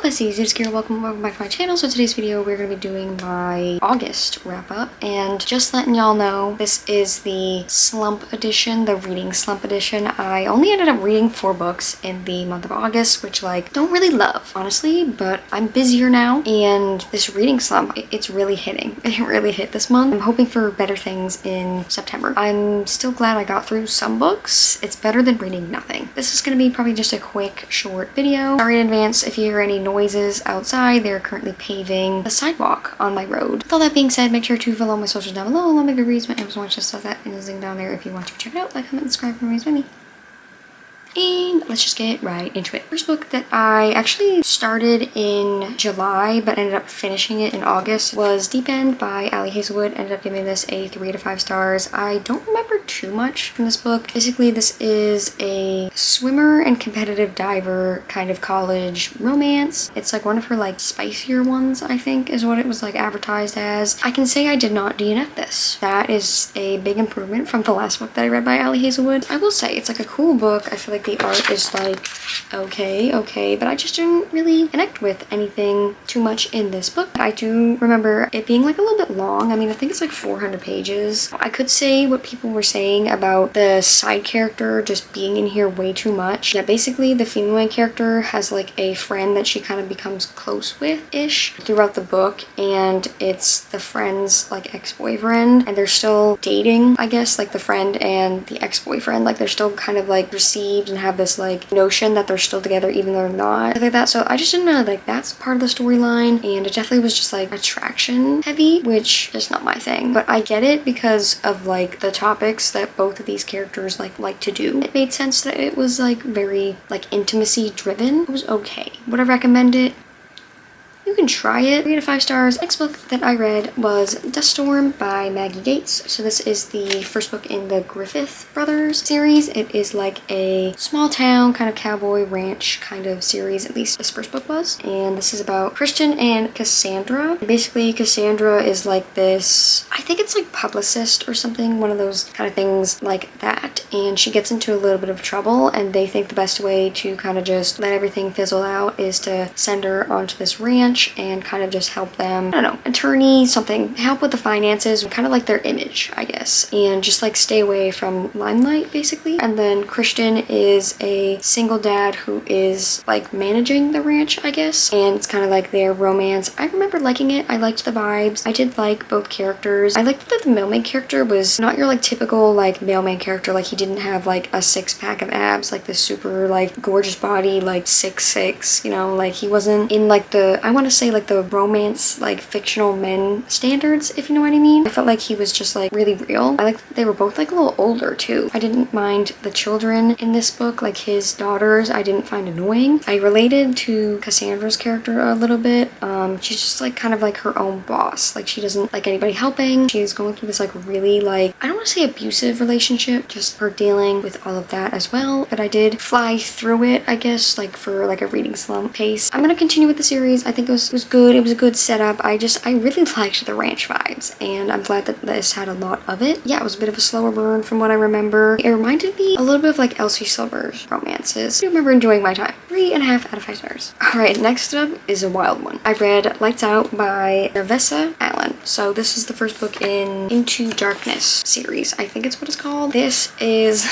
Pussies, it's Kira. Welcome back to my channel. So today's video we're going to be doing my August wrap up, and just letting y'all know this is the slump edition, the reading slump edition. I only ended up reading 4 books in the month of August, which don't really love honestly, but I'm busier now, and this reading slump, it's really hitting. It really hit this month. I'm hoping for better things in September. I'm still glad I got through some books. It's better than reading nothing. This is going to be probably just a quick short video. Sorry in advance if you hear any noises outside. They're currently paving the sidewalk on my road. With all that being said, make sure to follow my socials down below. Love my goodreads, my Amazon watch list, stuff that is linked down there if you want to check it out. Like, comment, subscribe for more with me. And let's just get right into it. First book that I actually started in July but ended up finishing it in August was Deep End by Ali Hazelwood. Ended up giving this a 3 to 5 stars. I don't remember too much from this book. Basically, this is a swimmer and competitive diver kind of college romance. It's like one of her spicier ones, I think is what it was advertised as. I can say I did not DNF this. That is a big improvement from the last book that I read by Ali Hazelwood. I will say it's a cool book. I feel like the art is okay, but I just didn't really connect with anything too much in this book. I do remember it being a little bit long. I mean, I think it's 400 pages. I could say what people were saying about the side character just being in here way too much. Yeah, basically the female main character has a friend that she kind of becomes close with-ish throughout the book, and it's the friend's ex-boyfriend, and they're still dating, I guess, the friend and the ex-boyfriend, they're still kind of received and have this notion that they're still together even though they're not, like that. So I just didn't know that's part of the storyline, and it definitely was just attraction heavy, which is not my thing, but I get it because of the topics that both of these characters like to do. It made sense that it was very intimacy driven. It was okay. Would I recommend it? You can try it. 3 to 5 stars. Next book that I read was Dust Storm by Maggie Gates. So this is the first book in the Griffith Brothers series. It is a small town kind of cowboy ranch kind of series, at least this first book was. And this is about Christian and Cassandra. Basically, Cassandra is this, I think it's publicist or something, one of those kind of things like that. And she gets into a little bit of trouble, and they think the best way to kind of just let everything fizzle out is to send her onto this ranch and kind of just help them, I don't know, attorney, something, help with the finances, kind of their image, I guess, and just stay away from limelight, basically. And then Christian is a single dad who is managing the ranch, I guess, and it's kind of their romance. I remember liking it. I liked the vibes. I did like both characters. I liked that the mailman character was not your typical mailman character. He didn't have a 6-pack of abs, this super gorgeous body, 6'6", you know, he wasn't in the, I want to say the romance fictional men standards, if you know what I mean. I felt he was just really real. I liked that they were both a little older too. I didn't mind the children in this book, his daughters, I didn't find annoying. I related to Cassandra's character a little bit. She's just kind of her own boss. She doesn't like anybody helping. She's going through this really I don't want to say abusive relationship, just her dealing with all of that as well. But I did fly through it, I guess, for a reading slump pace. I'm gonna continue with the series. I think it was good. It was a good setup. I really liked the ranch vibes, and I'm glad that this had a lot of it. Yeah, it was a bit of a slower burn from what I remember. It reminded me a little bit of Elsie Silver's romances. I remember enjoying my time. 3.5 out of 5 stars. Alright, next up is a wild one. I read Lights Out by Nervessa Allen. So this is the first book in Into Darkness series. I think it's what it's called. This is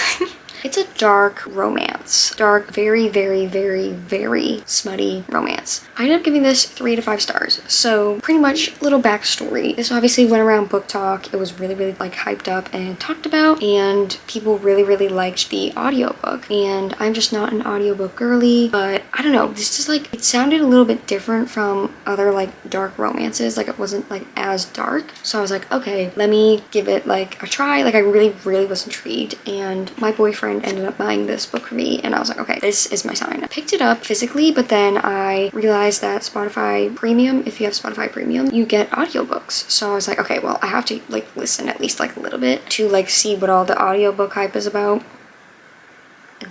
it's a dark romance. Dark, very, very, very, very smutty romance. I ended up giving this 3 to 5 stars. So pretty much little backstory. This obviously went around book talk. It was really, really hyped up and talked about, and people really, really liked the audiobook. And I'm just not an audiobook girly, but I don't know. This just it sounded a little bit different from other dark romances. It wasn't as dark. So I was okay, let me give it a try. I really, really was intrigued, and my boyfriend ended up buying this book for me, and I was okay, this is my sign. I picked it up physically, but then I realized that Spotify Premium, if you have Spotify Premium, you get audiobooks. So I was okay, well, I have to listen at least a little bit to see what all the audiobook hype is about.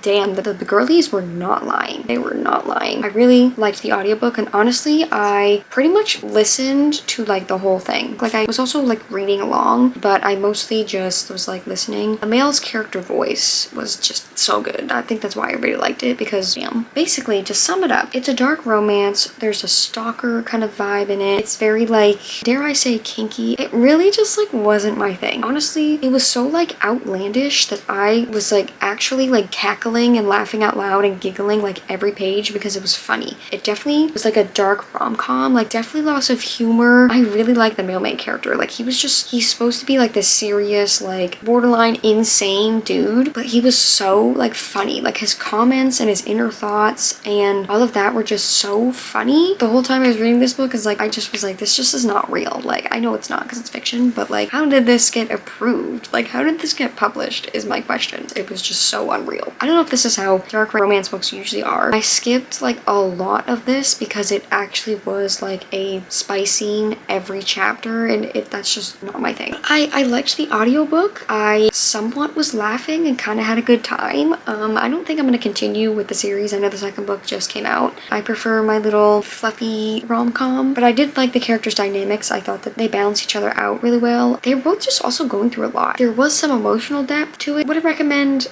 damn, the girlies were not lying. They were not lying. I really liked the audiobook, and honestly, I pretty much listened to like the whole thing. Like I was also like reading along, but I mostly just was like listening. The male's character voice was just so good. I think that's why I really liked it, because damn. Basically, to sum it up, it's a dark romance. There's a stalker kind of vibe in it. It's very like, dare I say, kinky. It really just like wasn't my thing. Honestly, it was so like outlandish that I was like actually like cackling and laughing out loud and giggling like every page because it was funny. It definitely was like a dark rom-com, like definitely lots of humor. I really like the male main character. Like he's supposed to be like this serious, like borderline insane dude, but he was so like funny. Like his comments and his inner thoughts and all of that were just so funny. The whole time I was reading this book is like, I just was like, this just is not real. Like I know it's not because it's fiction, but like how did this get approved? Like how did this get published is my question. It was just so unreal. I don't know if this is how dark romance books usually are. I skipped like a lot of this because it actually was like a spy scene every chapter, and that's just not my thing. I liked the audiobook. I somewhat was laughing and kind of had a good time. I don't think I'm going to continue with the series. I know the second book just came out. I prefer my little fluffy rom-com, but I did like the characters' dynamics. I thought that they balanced each other out really well. They were both just also going through a lot. There was some emotional depth to it. Would I recommend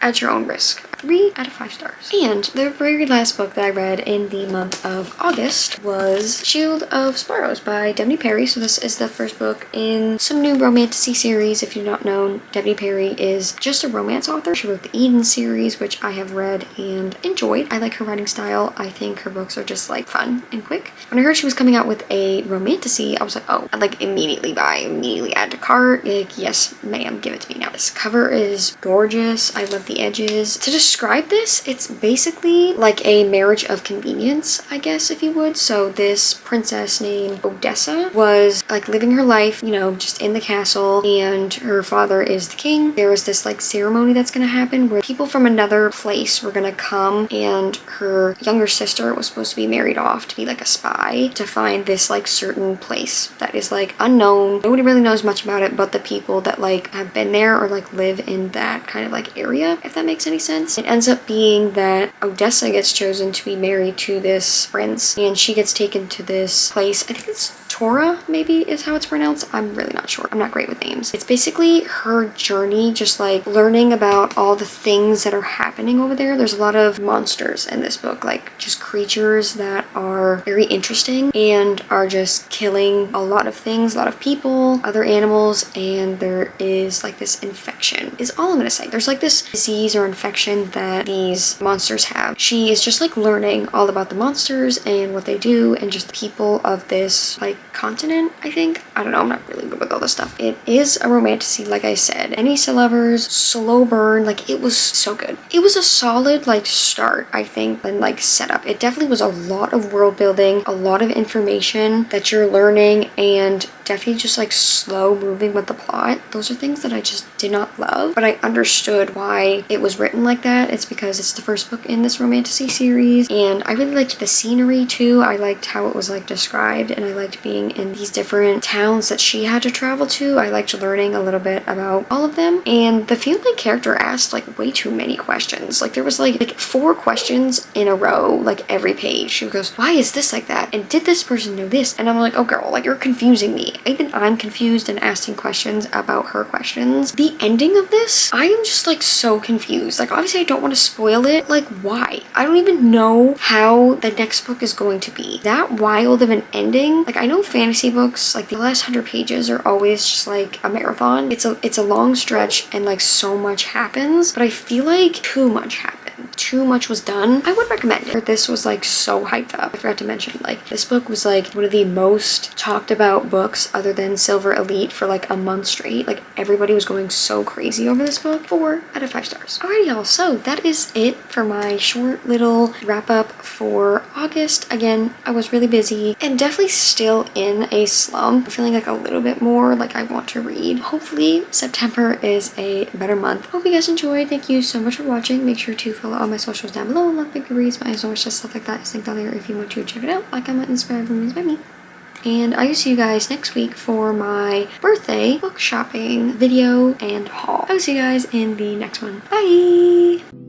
at your own risk. 3 out of 5 stars. And the very last book that I read in the month of August was Shield of Sparrows by Devney Perry. So this is the first book in some new romantasy series. If you've not known, Devney Perry is just a romance author. She wrote the Eden series, which I have read and enjoyed. I like her writing style. I think her books are just like fun and quick. When I heard she was coming out with a romantasy, I was like, oh, I'd like immediately buy, immediately add to cart. Like, yes, ma'am, give it to me now. This cover is gorgeous. I love the edges. To describe this, it's basically like a marriage of convenience, I guess, if you would. So this princess named Odessa was like living her life, you know, just in the castle, and her father is the king. There was this like ceremony that's gonna happen where people from another place were gonna come, and her younger sister was supposed to be married off to be like a spy to find this like certain place that is like unknown. Nobody really knows much about it but the people that like have been there or like live in that kind of like area, if that makes any sense. It ends up being that Odessa gets chosen to be married to this prince, and she gets taken to this place. I think it's Torah, maybe is how it's pronounced. I'm really not sure. I'm not great with names. It's basically her journey, just like learning about all the things that are happening over there. There's a lot of monsters in this book, like just creatures that are very interesting and are just killing a lot of things, a lot of people, other animals, and there is like this infection is all I'm gonna say. There's like this disease or infection that these monsters have. She is just like learning all about the monsters and what they do and just the people of this like continent, I think. I don't know, I'm not really good with all this stuff. It is a romantasy, like I said. Enemies to lovers, slow burn, like it was so good. It was a solid like start, I think, and like setup. It definitely was a lot of world building, a lot of information that you're learning, and definitely just like slow moving with the plot. Those are things that I just did not love, but I understood why it was written like that. It's because it's the first book in this romantasy series, and I really liked the scenery too. I liked how it was like described, and I liked being in these different towns that she had to travel to. I liked learning a little bit about all of them, and the female character asked like way too many questions. Like there was like 4 questions in a row, like every page. She goes, why is this like that? And did this person know this? And I'm like, oh girl, like you're confusing me. Even I'm confused and asking questions about her questions. The ending of this, I am just like so confused. Like obviously I don't want to spoil it. Like why? I don't even know how the next book is going to be. That wild of an ending. Like I know fantasy books, like the last 100 pages are always just like a marathon. It's a long stretch and like so much happens, but I feel like too much happened. Too much was done. I would recommend it. This was like so hyped up. I forgot to mention, like this book was like one of the most talked about books other than Silver Elite for like a month straight. Like everybody was going so crazy over this book. 4 out of 5 stars. Alrighty y'all, so that is it for my short little wrap up for August. Again, I was really busy and definitely still in a slump. I'm feeling like a little bit more like I want to read. Hopefully September is a better month. Hope you guys enjoyed. Thank you so much for watching. Make sure to follow all my socials down below. Love my goodreads, my so much stuff like that is linked down there if you want to check it out. Like, comment, inspire, everyone's by me. And I will see you guys next week for my birthday book shopping video and haul. I will see you guys in the next one. Bye!